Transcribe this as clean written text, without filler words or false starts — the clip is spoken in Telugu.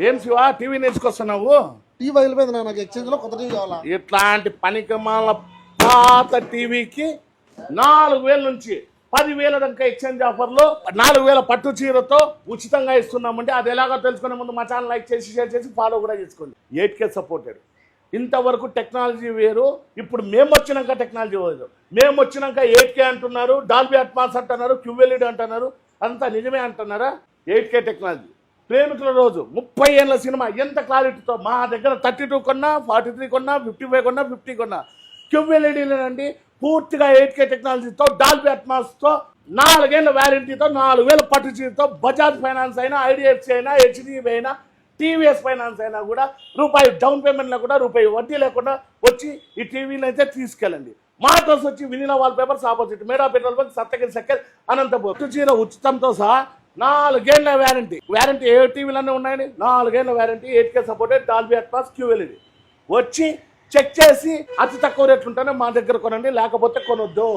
ఏం శివ టీవీ నేర్చుకొస్తున్నావు? టీవీ వదిలిపోయింది నాకు ఎక్స్చేంజ్ లో కొత్త టీవీ కావాలా? ఇట్లాంటి పనికిమాల పాత టీవీకి 4,000 నుంచి 10,000 దాకా ఎక్స్చేంజ్ ఆఫర్లో 4,000 పట్టు చీరతో ఉచితంగా ఇస్తున్నామంటే అది ఎలాగో తెలుసుకునే ముందు మా ఛానల్ లైక్ చేసి షేర్ చేసి ఫాలో కూడా చేసుకోండి. 8K supported. ఇంతవరకు టెక్నాలజీ వేరు, ఇప్పుడు మేము వచ్చినాక టెక్నాలజీ వేరు. మేము వచ్చినాక 8K అంటున్నారు, డాల్బీ అట్మాస్ అంటున్నారు, QLED అంటున్నారు. అంతా నిజమే అంటున్నారా? 8K technology. ప్రేమికుల రోజు 30 ఏళ్ళ సినిమా ఎంత క్లారిటీతో మా దగ్గర 32 కొన్నా, 43 కొన్నా, 55 కొన్నా, 50 కొన్నా QLEDలేనండి. పూర్తిగా 8K టెక్నాలజీతో డాల్బీ అట్మాస్తో 4 ఏళ్ళ వ్యారంటీతో 4,000 పట్టు చీరతో బజాజ్ ఫైనాన్స్ అయినా, IDFC అయినా, HDFC అయినా, TVS ఫైనాన్స్ అయినా కూడా రూపాయి డౌన్ పేమెంట్లో కూడా రూపాయి వడ్డీ లేకుండా వచ్చి ఈ టీవీని అయితే తీసుకెళ్ళండి. మాటోస్ వచ్చి వినిలా వాల్ పేపర్స్ ఆపోజిట్ మేడా petrol bunk Saptagiri sector Anantapur. పట్టు చీర ఉచితంతో సహా 4 ఏళ్ళ వ్యారంటీ. వ్యారంటీ ఏ టీవీలన్నీ ఉన్నాయండి. 4 ఏళ్ళ warranty, 8K supported, Dolby Atmos, QLED. వచ్చి చెక్ చేసి అతి తక్కువ రేట్లు ఉంటేనే మా దగ్గర కొనండి, లేకపోతే కొనొద్దు.